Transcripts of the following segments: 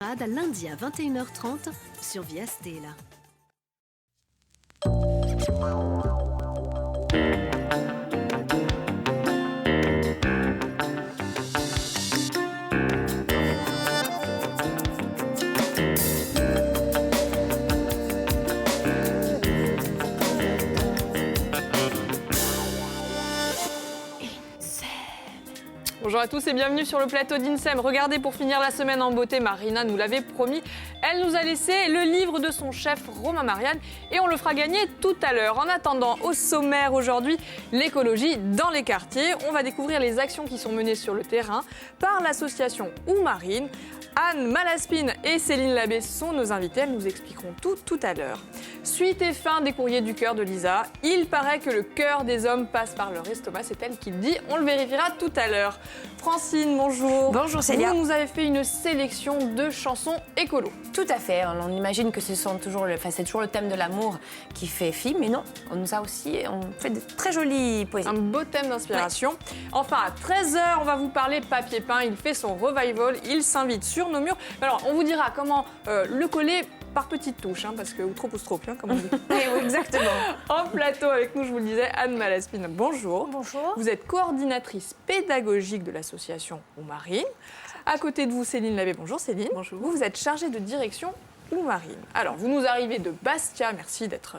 Lundi à 21h30 sur Via Stella. Bonjour à tous et bienvenue sur le plateau d'INSEM. Regardez, pour finir la semaine en beauté, Marina nous l'avait promis. Elle nous a laissé le livre de son chef Romain Marianne et on le fera gagner tout à l'heure. En attendant, au sommaire aujourd'hui, l'écologie dans les quartiers. On va découvrir les actions qui sont menées sur le terrain par l'association Oumarine. Anne Malaspine et Céline Labbé sont nos invités, elles nous expliqueront tout à l'heure. Suite et fin des courriers du cœur de Lisa. Il paraît que le cœur des hommes passe par leur estomac, c'est elle qui le dit, on le vérifiera tout à l'heure. Francine, bonjour. Bonjour Célia. Vous nous avez fait une sélection de chansons écolo. Tout à fait, on imagine que c'est toujours le thème de l'amour qui fait fi, mais non, on fait de très jolies poésies. Un beau thème d'inspiration. Ouais. Enfin, à 13h, on va vous parler papier peint. Il fait son revival, il s'invite sur nos murs. Alors, on vous dira comment le coller par petites touches, parce que outre-pousse-trop, comme on dit. Oui, exactement. En plateau avec nous, je vous le disais, Anne Malaspine, bonjour. Bonjour. Vous êtes coordinatrice pédagogique de l'association Oumarine. À côté de vous, Céline Labbé. Bonjour Céline. Bonjour. Vous êtes chargée de direction Oumarine. Alors, vous nous arrivez de Bastia, merci d'être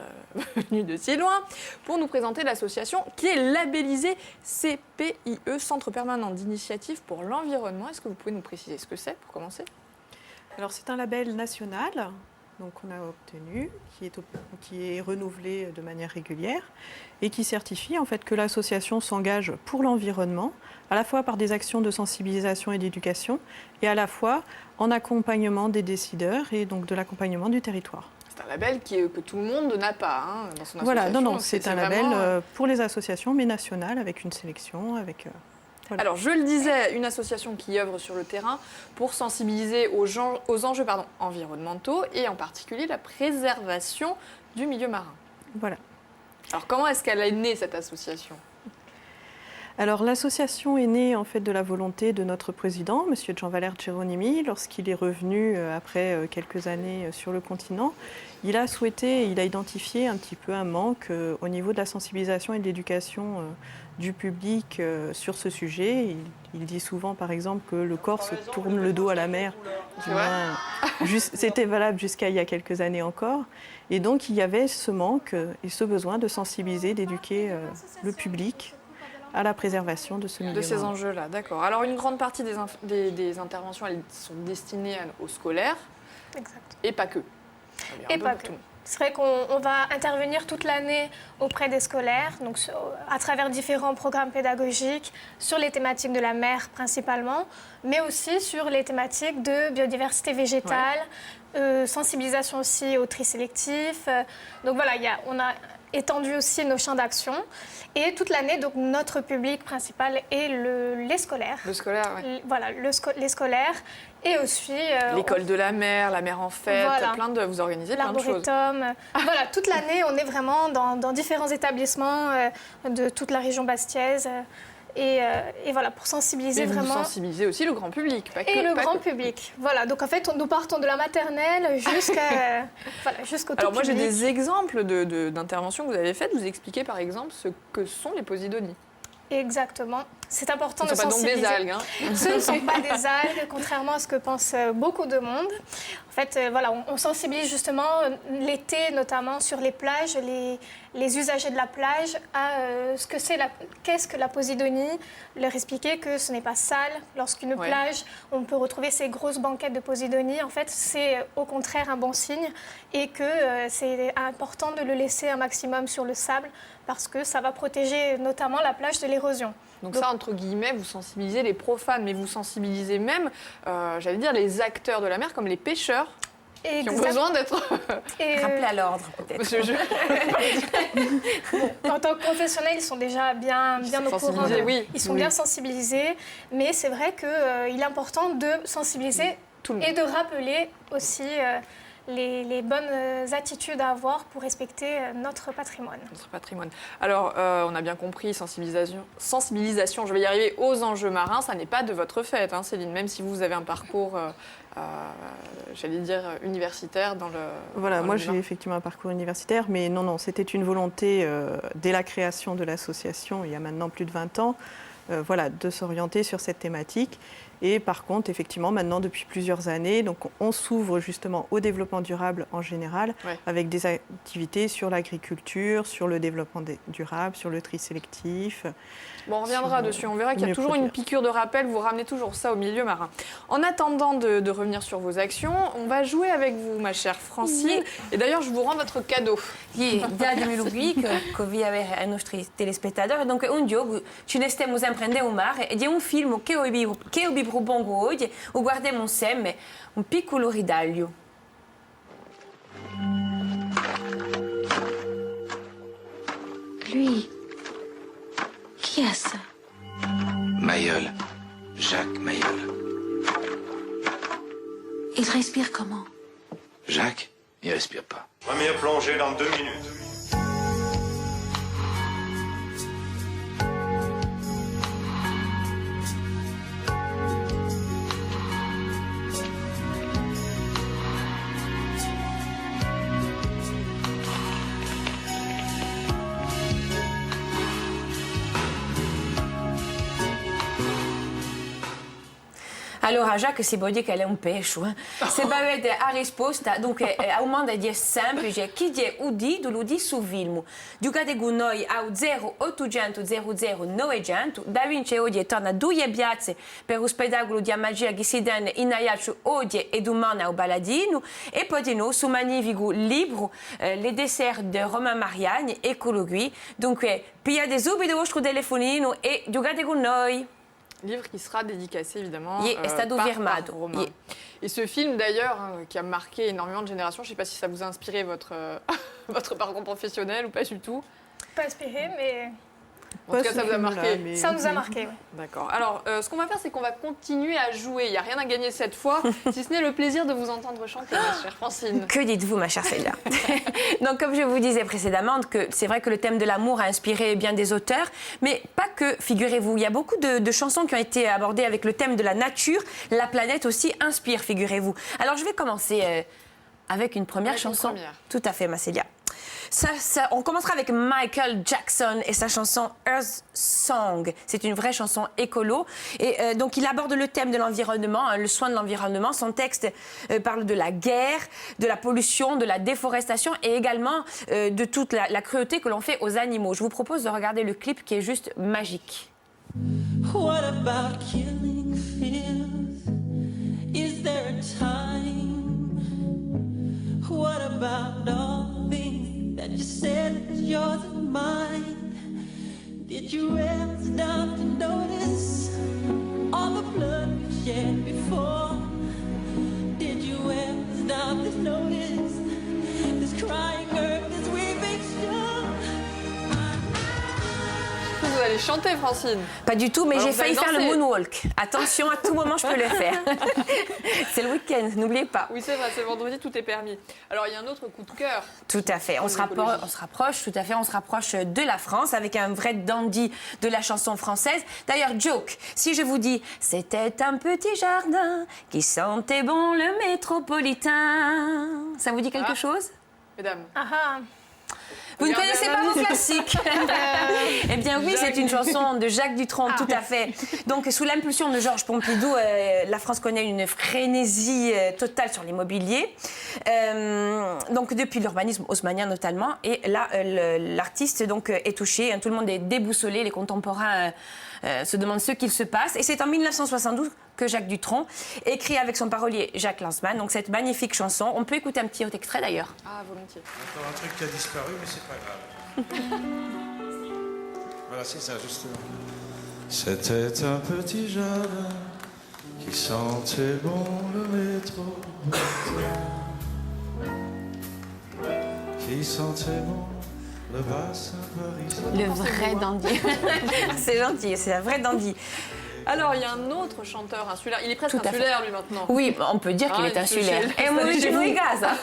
venue de si loin, pour nous présenter l'association qui est labellisée CPIE, Centre permanent d'initiative pour l'environnement. Est-ce que vous pouvez nous préciser ce que c'est, pour commencer ? Alors, c'est un label national qu'on a obtenu, qui est renouvelé de manière régulière et qui certifie en fait que l'association s'engage pour l'environnement, à la fois par des actions de sensibilisation et d'éducation, et à la fois en accompagnement des décideurs et donc de l'accompagnement du territoire. C'est un label que tout le monde n'a pas dans son association. Voilà, non, c'est un label pour les associations, mais national, avec une sélection, avec... Voilà. Alors, je le disais, une association qui œuvre sur le terrain pour sensibiliser aux enjeux environnementaux et en particulier la préservation du milieu marin. Voilà. Alors, comment est-ce qu'elle est née, cette association ? Alors, l'association est née en fait de la volonté de notre président, M. Jean-Valère Geronimi, lorsqu'il est revenu après quelques années sur le continent. Il a identifié un petit peu un manque au niveau de la sensibilisation et de l'éducation du public sur ce sujet. Il dit souvent, par exemple, que le Corse tourne le dos à la mer. C'était valable jusqu'à il y a quelques années encore. Et donc, il y avait ce manque et ce besoin de sensibiliser, d'éduquer le public à la préservation de ce milieu. De ces enjeux-là, d'accord. Alors, une grande partie des interventions, elles sont destinées aux scolaires. Exact. Et pas que. Et pas que. C'est vrai qu'on va intervenir toute l'année auprès des scolaires, donc à travers différents programmes pédagogiques, sur les thématiques de la mer principalement, mais aussi sur les thématiques de biodiversité végétale, sensibilisation aussi au tri sélectif. Donc voilà, on a étendu aussi nos champs d'action. Et toute l'année, donc notre public principal est les scolaires. Le scolaire, oui. Voilà, les scolaires. Et aussi... l'école de la mer en fête, voilà. Vous organisez plein de choses. L'arboretum. Voilà, toute l'année, on est vraiment dans différents établissements de toute la région bastiaise. Et voilà, pour sensibiliser vraiment... Vous sensibilisez aussi le grand public, pas que... Et le grand public, voilà. Donc en fait, nous partons de la maternelle jusqu'au tout Alors moi, j'ai public. des exemples d'interventions que vous avez faites. Vous expliquez par exemple ce que sont les posidonies. Exactement. C'est important de sensibiliser. Ce ne sont pas donc des algues. Ce ne sont pas des algues, contrairement à ce que pense beaucoup de monde. En fait, on sensibilise justement l'été, notamment sur les plages, les usagers de la plage à qu'est-ce que la posidonie, leur expliquer que ce n'est pas sale. Lorsqu'une plage, on peut retrouver ces grosses banquettes de posidonie. En fait, c'est au contraire un bon signe et que c'est important de le laisser un maximum sur le sable parce que ça va protéger notamment la plage de l'érosion. Donc ça, entre guillemets, vous sensibilisez les profanes, mais vous sensibilisez même, les acteurs de la mer, comme les pêcheurs, qui ont besoin d'être... Rappelés à l'ordre, peut-être. En tant que professionnels, ils sont déjà bien au courant. Ils sont bien sensibilisés, mais c'est vrai qu'il est important de sensibiliser et de rappeler aussi les bonnes attitudes à avoir pour respecter notre patrimoine. Notre patrimoine. Alors, on a bien compris, sensibilisation, je vais y arriver, aux enjeux marins, ça n'est pas de votre fait, hein, Céline, même si vous avez un parcours, j'allais dire, universitaire dans le... Voilà, dans moi le j'ai vin. effectivement un parcours universitaire, mais non, c'était une volonté, dès la création de l'association, il y a maintenant plus de 20 ans, de s'orienter sur cette thématique. Et par contre, effectivement, maintenant, depuis plusieurs années, donc, on s'ouvre justement au développement durable en général, avec des activités sur l'agriculture, sur le développement durable, sur le tri sélectif. Bon, on reviendra dessus, on verra qu'il y a toujours une piqûre de rappel, vous ramenez toujours ça au milieu marin. En attendant de revenir sur vos actions, on va jouer avec vous, ma chère Francine. Et d'ailleurs, je vous rends votre cadeau. Dademi lui que vi avere ai nostri telespettatori. Donc un giorno ci ne stiamo sempre andando al mare e di un film che ho visto bongo oggi o guardiamo insieme un piccolo ridaglio. Lui, qui a ça? Mayol, Jacques Mayol. Il respire comment? Jacques, il respire pas. Première plongée dans 2 minutes. Allora, Jacques si può dire che è un pesce. Se avete a risposta, dunque, a un modo è semplice, chi è udito lo di su film. Giocate con noi a 0800 00 900, da vince oggi torna 2 piazze per lo spettacolo di magia che si danno in Aiaccio oggi e domani a Baladino, e poi di noi su magnifico libro, Les desserts de Romain Mariani, eccolo qui. Dunque, pigliate subito il vostro telefonino e giocate con noi. Livre qui sera dédicacé évidemment par Romain. Et ce film d'ailleurs, qui a marqué énormément de générations, je ne sais pas si ça vous a inspiré votre parcours professionnel ou pas du tout. Pas inspiré, mais En tout cas, ça vous a marqué. ça nous a marqué. Oui. D'accord. Alors, ce qu'on va faire, c'est qu'on va continuer à jouer. Il n'y a rien à gagner cette fois, si ce n'est le plaisir de vous entendre chanter, ma chère Francine. Que dites-vous, ma chère Célia? Donc, comme je vous disais précédemment, que c'est vrai que le thème de l'amour a inspiré bien des auteurs, mais pas que, figurez-vous. Il y a beaucoup de chansons qui ont été abordées avec le thème de la nature. La planète aussi inspire, figurez-vous. Alors, je vais commencer avec une première chanson. Tout à fait, ma Célia. On commencera avec Michael Jackson et sa chanson Earth Song. C'est une vraie chanson écolo. Et donc, il aborde le thème de l'environnement, le soin de l'environnement. Son texte parle de la guerre, de la pollution, de la déforestation et également de toute la cruauté que l'on fait aux animaux. Je vous propose de regarder le clip qui est juste magique. What about killing fears? Is there a time? What about all things that you said was yours and mine? Did you ever stop to notice all the blood we shed before? Did you ever stop to notice this crying earth, this weeping shore? Vous allez chanter, Francine? Pas du tout, mais Alors, j'ai vous allez failli faire le danser. moonwalk. Attention, à tout moment, je peux le faire. C'est le week-end, n'oubliez pas. Oui, c'est vrai, c'est vendredi, tout est permis. Alors, il y a un autre coup de cœur. Tout à fait. On se rapproche de la France avec un vrai dandy de la chanson française. D'ailleurs, joke, si je vous dis « C'était un petit jardin qui sentait bon le métropolitain », ça vous dit quelque chose? Mesdames. Vous ne Regardez connaissez un pas vos indice. classiques? Eh bien oui, c'est une chanson de Jacques Dutronc, tout à fait. Donc sous l'impulsion de Georges Pompidou, la France connaît une frénésie totale sur l'immobilier. Donc depuis l'urbanisme haussmannien notamment. Et là, l'artiste donc est touché. Tout le monde est déboussolé. Les contemporains se demandent ce qu'il se passe. Et c'est en 1972 que Jacques Dutronc écrit avec son parolier Jacques Lanzmann. Donc cette magnifique chanson. On peut écouter un petit autre extrait d'ailleurs. Ah, volontiers. Encore un truc qui a disparu, mais c'est pas grave. Voilà, c'est ça, justement. C'était un petit jardin qui sentait bon le métro. Qui sentait bon le bassin parisien. Le vrai dandy. C'est gentil, c'est un vrai dandy. Alors, il y a un autre chanteur insulaire. Il est presque Tout à fait. insulaire, lui, maintenant. Oui, on peut dire qu'il est insulaire. E molto in casa.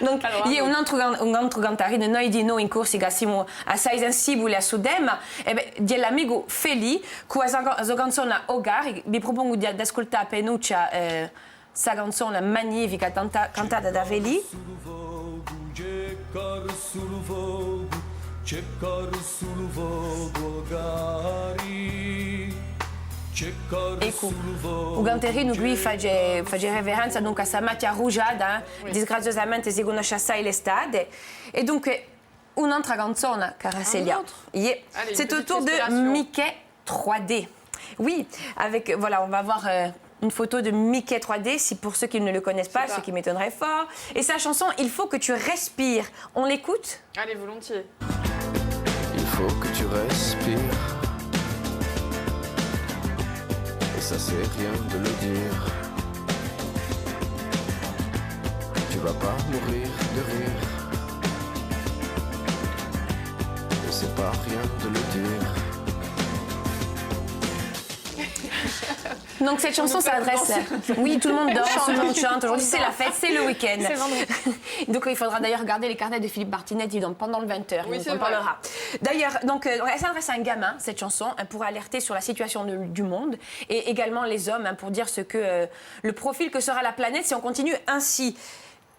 Donc, Allora, un altro cantarino, noi di noi in Corsica siamo assai sensibili a Sudema, di l'amico Feli, con la sua canzone Ogari, vi propongo di ascoltare Penuccia, sa canzone magnifica cantata da Feli. Ecco, o canterino lui fa reverenza donc a sa macchia rugiada, disgraziosamente si conosce assai l'estate, e dunque un'altra canzone, cara Celia. Yeah. Allez, C'est une au tour petite de respiration. Mickey 3D. Oui, avec, voilà, on va voir une photo de Mickey 3D, si pour ceux qui ne le connaissent pas, Super. ce qui m'étonnerait fort. Et sa chanson, Il faut que tu respires. On l'écoute? Allez, volontiers. Il faut que tu respires. Et ça c'est rien de le dire. Tu vas pas mourir de rire. Et c'est pas rien de le dire. Donc cette chanson s'adresse... Oui, tout le monde danse, tout le monde chante. Aujourd'hui, c'est la fête, c'est le week-end. C'est vendredi. Donc il faudra d'ailleurs regarder les carnets de Philippe Martinetti donc, pendant le 20h. Oui, il c'est en vrai. parlera. D'ailleurs, donc, elle s'adresse à un gamin, cette chanson, pour alerter sur la situation du monde et également les hommes, pour dire ce que le profil que sera la planète si on continue ainsi.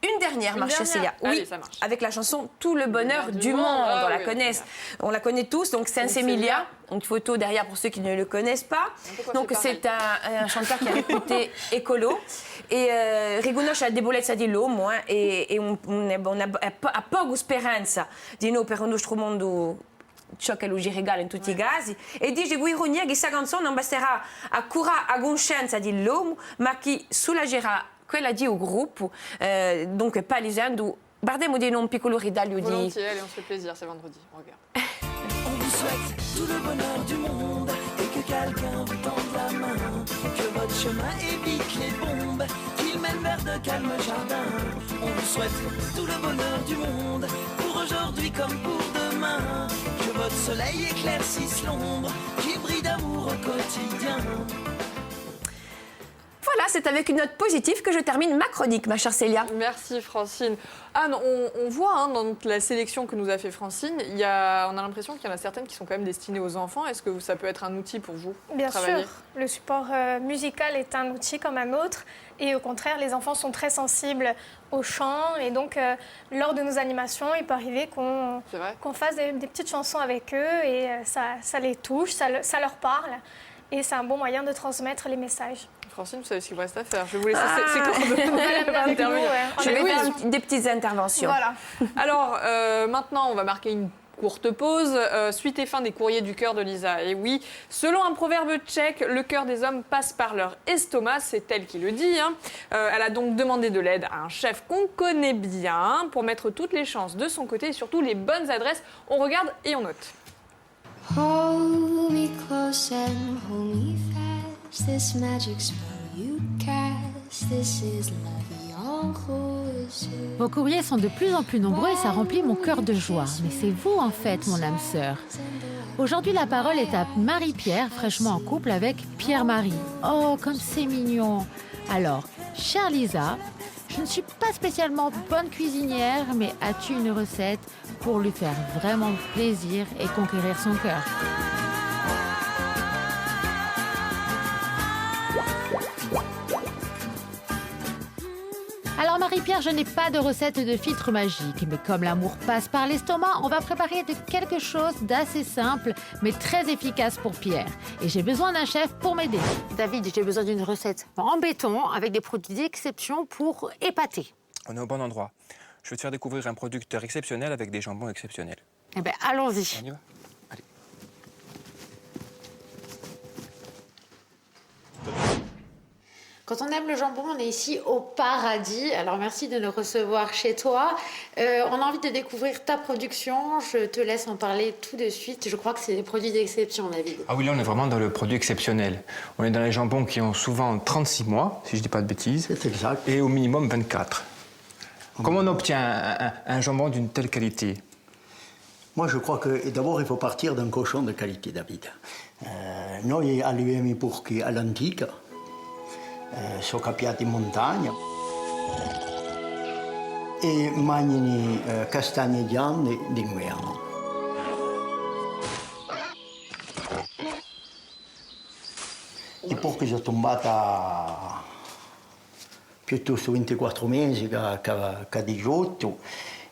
Une dernière, Marche dernière. Célia. Oui, Allez, ça marche. avec la chanson Tout le bonheur du monde. Ah, On la oui, connaît. On la connaît tous. Donc Saint-Emilia. Une photo derrière pour ceux qui ne le connaissent pas. peu Donc coiffé c'est un chanteur qui a réputé écolo. Et riconosce la debolezza di l'uomo e ha poco speranza di noi per un nostro mondo ciò che lui regala in tutti i casi, e dice con ironia che questa canzone non basterà a curare la coscienza dell'uomo, ma che soulagerà quella di un gruppo, donc palisando. Guardiamo di un piccolo ridaglio di... Volontiers, allez, on se fait plaisir, c'est vendredi. On regarde. On vous souhaite tout le bonheur du monde et que quelqu'un vous tende la main. Que votre chemin évite les bombes, qu'il mène vers de calmes jardins. On vous souhaite tout le bonheur du monde pour aujourd'hui comme pour demain. Que votre soleil éclaircisse l'ombre, qu'il brille d'amour au quotidien. Voilà, c'est avec une note positive que je termine ma chronique, ma chère Célia. Merci Francine. Anne, on voit dans la sélection que nous a fait Francine, on a l'impression qu'il y en a certaines qui sont quand même destinées aux enfants. Est-ce que ça peut être un outil pour vous Bien travailler sûr, le support musical est un outil comme un autre et au contraire, les enfants sont très sensibles au chant et donc lors de nos animations, il peut arriver qu'on fasse des petites chansons avec eux et ça les touche, ça leur parle et c'est un bon moyen de transmettre les messages. Francine, vous savez ce qu'il vous reste à faire. Je vais vous laisser ces On va coordonnées. l'amener avec nous, ouais. Je vais Oui, faire des petites interventions. Voilà. Alors, maintenant, on va marquer une courte pause. Suite et fin des courriers du cœur de Lisa. Et oui, selon un proverbe tchèque, le cœur des hommes passe par leur estomac, c'est elle qui le dit. Elle a donc demandé de l'aide à un chef qu'on connaît bien pour mettre toutes les chances de son côté et surtout les bonnes adresses. On regarde et on note. Hold me close and hold me fast. This magic spell you cast. This is la vie en rose. Vos courriers sont de plus en plus nombreux et ça remplit mon cœur de joie. Mais c'est vous en fait, mon âme sœur. Aujourd'hui, la parole est à Marie-Pierre, fraîchement en couple avec Pierre-Marie. Oh, comme c'est mignon. Alors, chère Lisa, je ne suis pas spécialement bonne cuisinière, mais as-tu une recette pour lui faire vraiment plaisir et conquérir son cœur? Alors Marie-Pierre, je n'ai pas de recette de filtre magique, mais comme l'amour passe par l'estomac, on va préparer quelque chose d'assez simple, mais très efficace pour Pierre. Et j'ai besoin d'un chef pour m'aider. David, j'ai besoin d'une recette en béton avec des produits d'exception pour épater. On est au bon endroit. Je vais te faire découvrir un producteur exceptionnel avec des jambons exceptionnels. Eh bien, allons-y. On y va? Allez. Quand on aime le jambon, on est ici au paradis. Alors merci de nous recevoir chez toi. On a envie de découvrir ta production. Je te laisse en parler tout de suite. Je crois que c'est des produits d'exception, David. Ah oui, là, on est vraiment dans le produit exceptionnel. On est dans les jambons qui ont souvent 36 mois, si je ne dis pas de bêtises. C'est exact. Et au minimum 24. Comment on obtient un jambon d'une telle qualité? Moi, je crois que d'abord, il faut partir d'un cochon de qualité, David. Noi alluviamo i porchi all'antica, sono capiati in montagna, e mangiano castagne gialle d'inverno. I porchi sono tombati piuttosto 24 mesi che 18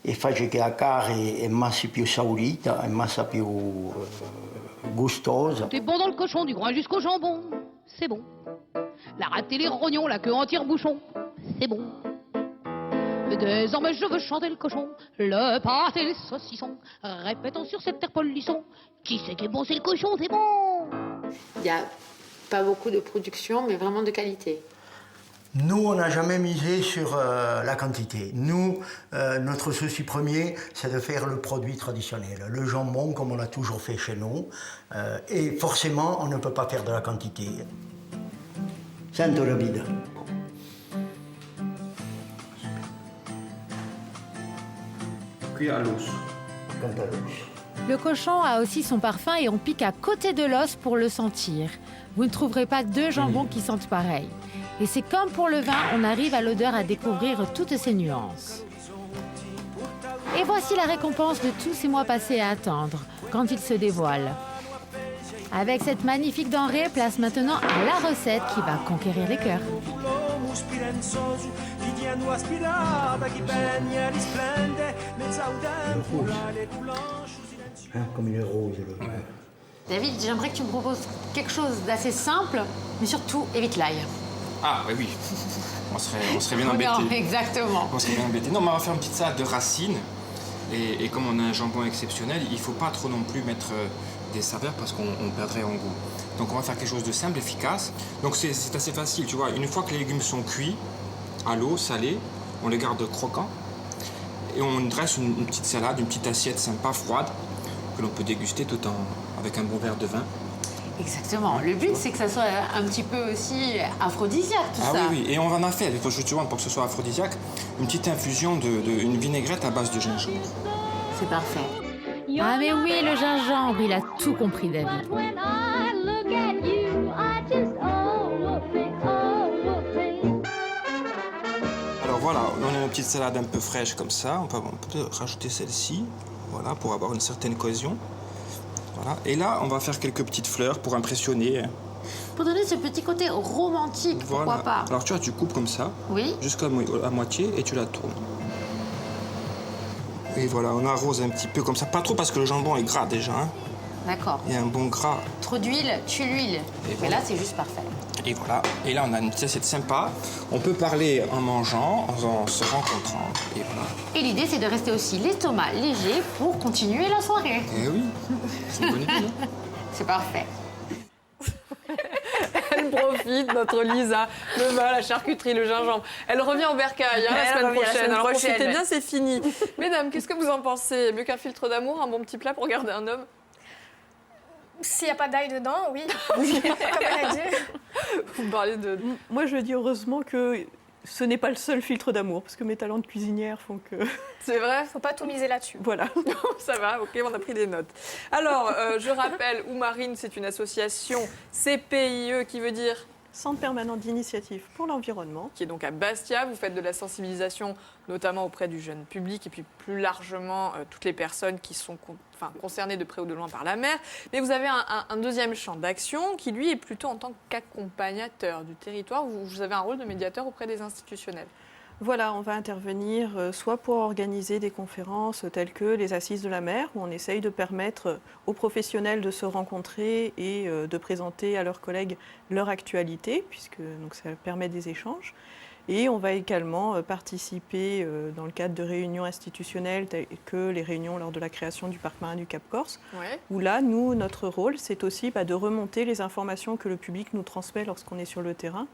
e fa che la carne è massa più saurita, è massa più gustosa. T'es bon dans le cochon, du groin jusqu'au jambon, c'est bon. La rate et les rognons, la queue en tire-bouchon, c'est bon. Désormais je veux chanter le cochon, le pâté et les saucissons. Répétons sur cette terre polisson, qui c'est qui est bon, c'est le cochon, c'est bon. Il n'y a pas beaucoup de production, mais vraiment de qualité. Nous, on n'a jamais misé sur la quantité. Nous, notre souci premier, c'est de faire le produit traditionnel, le jambon comme on l'a toujours fait chez nous. Et forcément, on ne peut pas faire de la quantité. Sento David. Cuit à l'os. Le cochon a aussi son parfum et on pique à côté de l'os pour le sentir. Vous ne trouverez pas deux jambons qui sentent pareil. Et c'est comme pour le vin, on arrive à l'odeur à découvrir toutes ces nuances. Et voici la récompense de tous ces mois passés à attendre, quand il se dévoile. Avec cette magnifique denrée, place maintenant à la recette qui va conquérir les cœurs. Comme il est rose. David, j'aimerais que tu me proposes quelque chose d'assez simple, mais surtout évite l'ail. Ah, oui. On serait bien embêtés. Exactement. On serait bien embêtés. Non, mais on va faire une petite salade de racines. Et comme on a un jambon exceptionnel, il ne faut pas trop non plus mettre des saveurs parce qu'on perdrait en goût. Donc on va faire quelque chose de simple, efficace. Donc c'est assez facile, tu vois. Une fois que les légumes sont cuits, à l'eau, salés, on les garde croquants. Et on dresse une petite salade, une petite assiette sympa, froide, que l'on peut déguster tout avec un bon verre de vin. Exactement. Le but, c'est que ça soit un petit peu aussi aphrodisiaque, tout ça. Ah oui, et on en a fait, justement, pour que ce soit aphrodisiaque, une petite infusion une vinaigrette à base de gingembre. C'est parfait. Ah mais oui, le gingembre, il a tout compris, David. Alors voilà, on a une petite salade un peu fraîche comme ça. On peut rajouter celle-ci, voilà, pour avoir une certaine cohésion. Voilà. Et là, on va faire quelques petites fleurs pour impressionner. Pour donner ce petit côté romantique, Voilà. pourquoi pas. Alors tu vois, tu coupes comme ça, oui, jusqu'à la moitié, et tu la tournes. Et voilà, on arrose un petit peu comme ça. Pas trop parce que le jambon est gras déjà. Hein. D'accord. Il y a un bon gras. Trop d'huile, tue l'huile. Mais voilà. là, c'est juste parfait. Et voilà. Et là, on a une petite assiette sympa. On peut parler en mangeant, en se rencontrant. Et voilà. Et l'idée, c'est de rester aussi l'estomac léger pour continuer la soirée. Eh oui, c'est une bonne idée. Hein. C'est parfait. Elle profite, notre Lisa, le vin, la charcuterie, le gingembre. Elle revient au bercail la semaine prochaine. Alors profitez bien, c'est fini. Mesdames, qu'est-ce que vous en pensez? Mieux qu'un filtre d'amour, un bon petit plat pour garder un homme? S'il n'y a pas d'ail dedans, oui. Comme elle a dit. Vous me parlez de... Moi, je dis heureusement que ce n'est pas le seul filtre d'amour, parce que mes talents de cuisinière font que... C'est vrai? Faut pas tout miser là-dessus. Voilà. Ça va, ok, on a pris des notes. Alors, je rappelle, Oumarine, c'est une association CPIE qui veut dire... Centre permanent d'initiative pour l'environnement. Qui est donc à Bastia. Vous faites de la sensibilisation, notamment auprès du jeune public et puis plus largement toutes les personnes qui sont concernées de près ou de loin par la mer. Mais vous avez un deuxième champ d'action qui, lui, est plutôt en tant qu'accompagnateur du territoire. Vous avez un rôle de médiateur auprès des institutionnels. Voilà, on va intervenir soit pour organiser des conférences telles que les Assises de la mer, où on essaye de permettre aux professionnels de se rencontrer et de présenter à leurs collègues leur actualité, puisque donc, ça permet des échanges. Et on va également participer dans le cadre de réunions institutionnelles telles que les réunions lors de la création du parc marin du Cap Corse, où là, nous, notre rôle, c'est aussi de remonter les informations que le public nous transmet lorsqu'on est sur le terrain,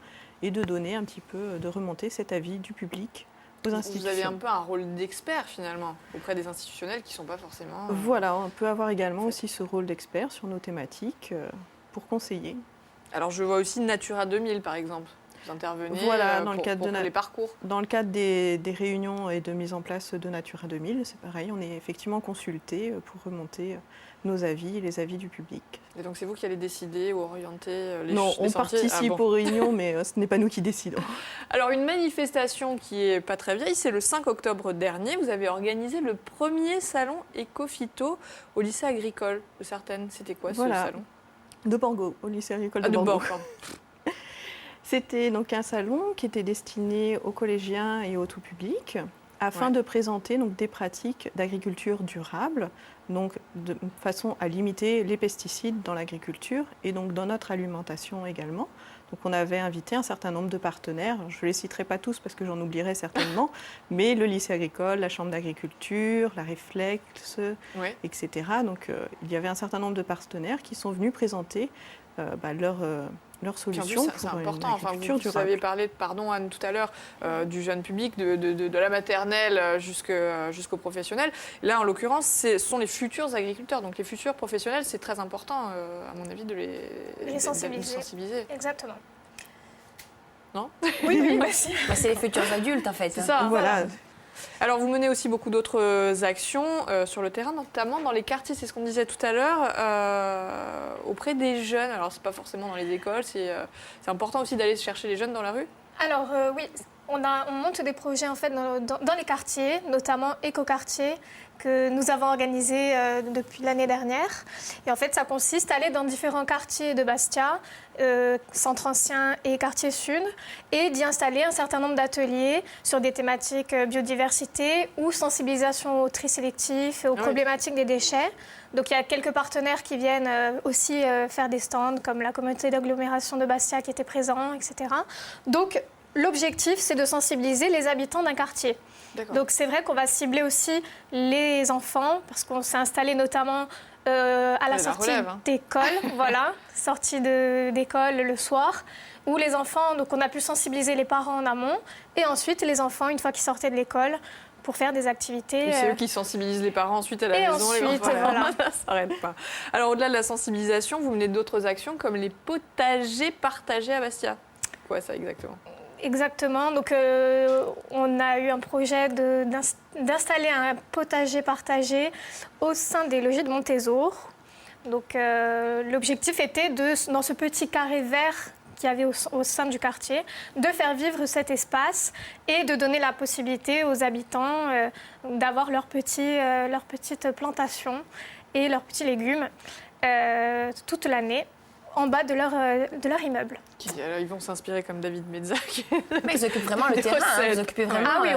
et de donner un petit peu, de remonter cet avis du public aux institutions. Vous avez un peu un rôle d'expert finalement, auprès des institutionnels qui ne sont pas forcément... Voilà, on peut avoir également aussi ce rôle d'expert sur nos thématiques pour conseiller. Alors je vois aussi Natura 2000 par exemple. Vous intervenez dans le cadre pour les parcours. Dans le cadre des réunions et de mise en place de Natura 2000, c'est pareil, on est effectivement consulté pour remonter nos avis et les avis du public. Et donc c'est vous qui allez décider ou orienter les Non, on sentiers. participe aux réunions, mais ce n'est pas nous qui décidons. Alors une manifestation qui est pas très vieille, c'est le 5 octobre dernier. Vous avez organisé le premier salon éco-phyto au lycée agricole de Sartène. C'était quoi ce salon? De Borgo, au lycée agricole de Borgo. C'était donc un salon qui était destiné aux collégiens et au tout public, afin de présenter donc des pratiques d'agriculture durable, donc de façon à limiter les pesticides dans l'agriculture et donc dans notre alimentation également. Donc on avait invité un certain nombre de partenaires, je ne les citerai pas tous parce que j'en oublierai certainement, mais le lycée agricole, la chambre d'agriculture, la Réflexe, etc. Donc il y avait un certain nombre de partenaires qui sont venus présenter leurs solutions c'est pour important. une agriculture Vous durable. avez parlé, pardon Anne, tout à l'heure, du jeune public, de la maternelle jusqu'au professionnel. Là, en l'occurrence, ce sont les futurs agriculteurs. Donc les futurs professionnels, c'est très important, à mon avis, de les sensibiliser. Exactement. Non? Oui, merci. C'est les futurs adultes, en fait. C'est ça. Voilà. Alors, vous menez aussi beaucoup d'autres actions sur le terrain, notamment dans les quartiers, c'est ce qu'on disait tout à l'heure, auprès des jeunes. Alors, c'est pas forcément dans les écoles, c'est important aussi d'aller chercher les jeunes dans la rue? Alors, oui, on monte des projets en fait dans les quartiers, notamment éco-quartiers, que nous avons organisés depuis l'année dernière. Et en fait, ça consiste à aller dans différents quartiers de Bastia, centre ancien et quartier sud, et d'y installer un certain nombre d'ateliers sur des thématiques biodiversité ou sensibilisation au tri sélectif et aux problématiques des déchets. Donc il y a quelques partenaires qui viennent aussi faire des stands, comme la communauté d'agglomération de Bastia qui était présent, etc. Donc l'objectif, c'est de sensibiliser les habitants d'un quartier. Donc c'est vrai qu'on va cibler aussi les enfants, parce qu'on s'est installé notamment à la sortie d'école, sortie d'école le soir, où les enfants, donc on a pu sensibiliser les parents en amont, et ensuite les enfants, une fois qu'ils sortaient de l'école, pour faire des activités. C'est eux qui sensibilisent les parents ensuite à la maison. Ensuite, les grands-parents, ça s'arrête pas. Alors au-delà de la sensibilisation, vous menez d'autres actions comme les potagers partagés à Bastia. Quoi ça exactement? Exactement. Donc, on a eu un projet d'installer un potager partagé au sein des logis de Montésor. Donc, l'objectif était dans ce petit carré vert qu'il y avait au sein du quartier, de faire vivre cet espace et de donner la possibilité aux habitants d'avoir leur petite plantation et leurs petits légumes toute l'année en bas de leur immeuble. Ils vont s'inspirer comme David Metzak. Mais ils occupent vraiment le terrain, vous occupez vraiment... Ah oui,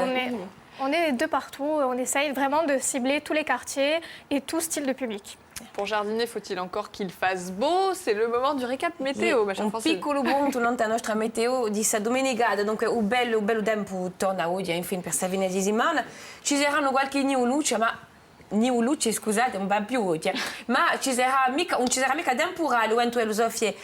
on est de partout, on essaye vraiment de cibler tous les quartiers et tout style de public. Pour jardiner, faut-il encore qu'il fasse beau? C'est le moment du récap météo, ma chère Francine. Un piccolo punto non la nostra meteo di sta domenicata, dunque un bello tempo torna oggi, infine per sta venerdì settimana. Ci saranno qualche nuvoluccia, ma Niulucci, scusate, un po' più oggi, ma non ci sarà mica temporale o eventuali soffie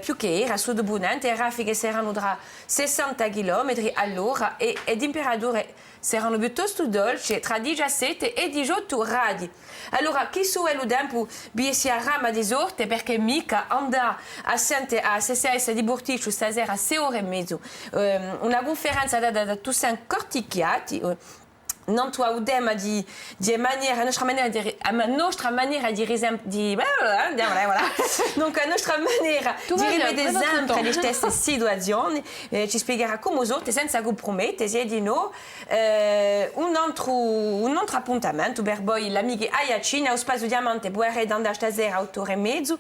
più che a sud Bunante, raffiche saranno tra 60 km all'ora e temperature saranno piuttosto dolci tra 17 e 18 gradi. Allora, chi su è il tempo si arrama di sorte perché mica andrà a CCS di Borticcio stasera a 6 ore e mezzo. Una conferenza da Toussaint Corticchiati. Non tua udema di maniera, a nostra maniera di voilà. Donc a nostra maniera di rivedere sempre le stesse situazioni, ci spiegherà come usate senza compromettersi e di no un altro appuntamento per voi l'amici Ayacina, lo spazio Diamante può andare stasera a 8 ore e mezzo,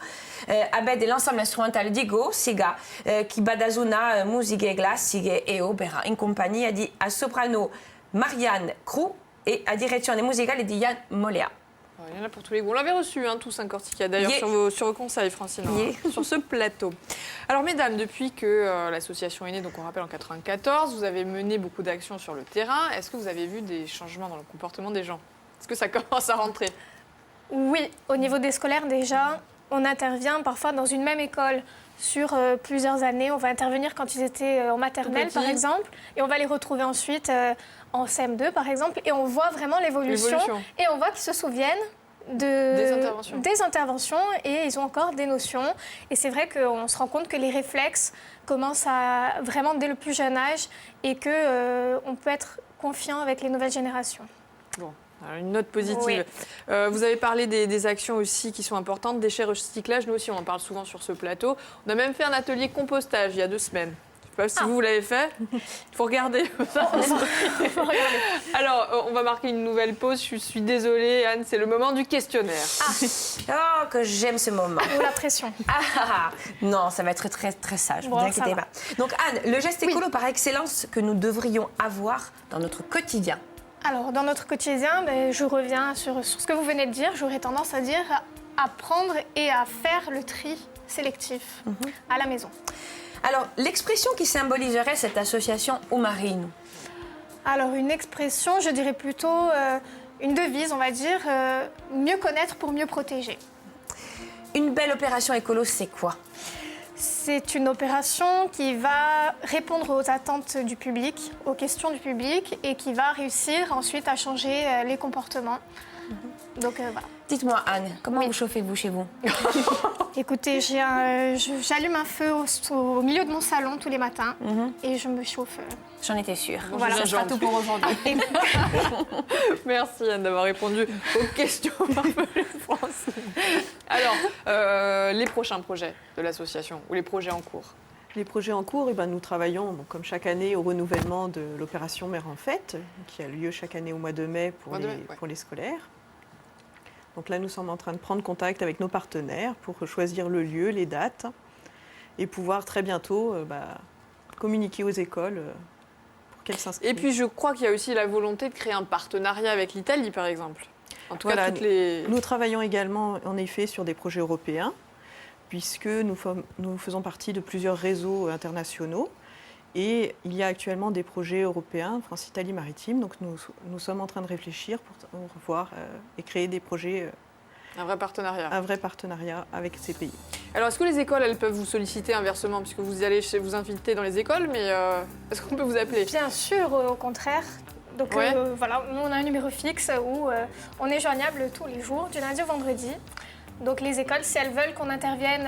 abbiate l'ensemble strumentale di Gorsiga che badasona musiche classiche e opera in compagnia di a soprano Marianne Crou et à direction des musicales de Yann Moléa. Il y en a pour tous les goûts. On l'avait reçu, tous un Cortica, d'ailleurs, sur vos conseils, Francine, sur ce plateau. Alors, mesdames, depuis que l'association est née, donc on rappelle en 1994, vous avez mené beaucoup d'actions sur le terrain. Est-ce que vous avez vu des changements dans le comportement des gens? Est-ce que ça commence à rentrer? Oui, au niveau des scolaires, déjà, on intervient parfois dans une même école sur plusieurs années. On va intervenir quand ils étaient en maternelle, par exemple, et on va les retrouver ensuite en CM2, par exemple, et on voit vraiment l'évolution. Et on voit qu'ils se souviennent des interventions et ils ont encore des notions. Et c'est vrai qu'on se rend compte que les réflexes commencent à vraiment dès le plus jeune âge et qu'on peut être confiant avec les nouvelles générations. Bon. Alors, une note positive. Oui. Vous avez parlé des actions aussi qui sont importantes, déchets, recyclage. Nous aussi, on en parle souvent sur ce plateau. On a même fait un atelier compostage il y a 2 semaines. Je ne sais pas si vous l'avez fait. Il faut regarder. Alors, on va marquer une nouvelle pause. Je suis désolée, Anne, c'est le moment du questionnaire. Oh, que j'aime ce moment. Ou la pression. Non, ça va être très, très sage, Bon, ne vous inquiétez ça pas. Donc Anne, le geste écolo par excellence que nous devrions avoir dans notre quotidien. Alors, dans notre quotidien, je reviens sur ce que vous venez de dire. J'aurais tendance à dire apprendre et à faire le tri sélectif à la maison. Alors, l'expression qui symboliserait cette association Oumarine? Alors, une expression, je dirais plutôt une devise, on va dire, mieux connaître pour mieux protéger. Une belle opération écolo, c'est quoi? C'est une opération qui va répondre aux attentes du public, aux questions du public et qui va réussir ensuite à changer les comportements. Donc voilà. Dites-moi Anne, comment vous chauffez-vous chez vous? Écoutez, j'allume un feu au milieu de mon salon tous les matins et je me chauffe. J'en étais sûre. Voilà, ça sera tout pour aujourd'hui. Merci Anne d'avoir répondu aux questions farfelues de Francine. Alors, les prochains projets de l'association ou les projets en cours? Les projets en cours, nous travaillons, comme chaque année, au renouvellement de l'opération Mère en Fête, qui a lieu chaque année au mois de mai pour les scolaires. Donc là, nous sommes en train de prendre contact avec nos partenaires pour choisir le lieu, les dates, et pouvoir très bientôt communiquer aux écoles pour qu'elles s'inscrivent. Et puis, je crois qu'il y a aussi la volonté de créer un partenariat avec l'Italie, par exemple. En tout cas, nous travaillons également, en effet, sur des projets européens, puisque nous faisons partie de plusieurs réseaux internationaux. Et il y a actuellement des projets européens, France-Italie maritime. Donc nous sommes en train de réfléchir pour revoir et créer des projets. Un vrai partenariat. Un vrai partenariat avec ces pays. Alors est-ce que les écoles, elles peuvent vous solliciter inversement, puisque vous allez vous inviter dans les écoles, mais est-ce qu'on peut vous appeler? Bien sûr, au contraire. Donc voilà, nous on a un numéro fixe où on est joignable tous les jours, du lundi au vendredi. Donc les écoles, si elles veulent qu'on intervienne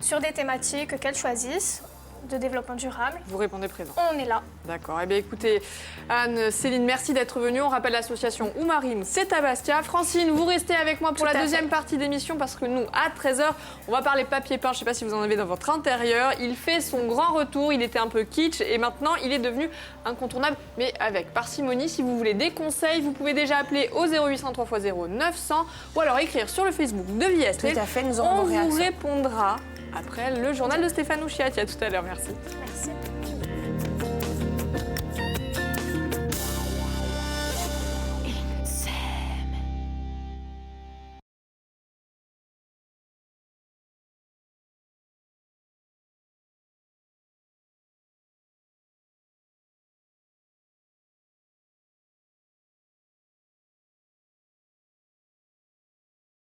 sur des thématiques qu'elles choisissent, de développement durable. Vous répondez présent. On est là. D'accord. Eh bien, écoutez, Anne, Céline, merci d'être venue. On rappelle l'association Oumarine, c'est à Bastia. Francine, vous restez avec moi pour la deuxième partie d'émission parce que nous, à 13h, on va parler papier peint. Je ne sais pas si vous en avez dans votre intérieur. Il fait son grand retour. Il était un peu kitsch et maintenant, il est devenu incontournable, mais avec parcimonie. Si vous voulez des conseils, vous pouvez déjà appeler au 0800 3x0 900 ou alors écrire sur le Facebook de Viestel. Tout à fait, nous aurons vos réactions. On vous répondra après le journal de Stéphane Ouchiat. À tout à l'heure, merci. Merci.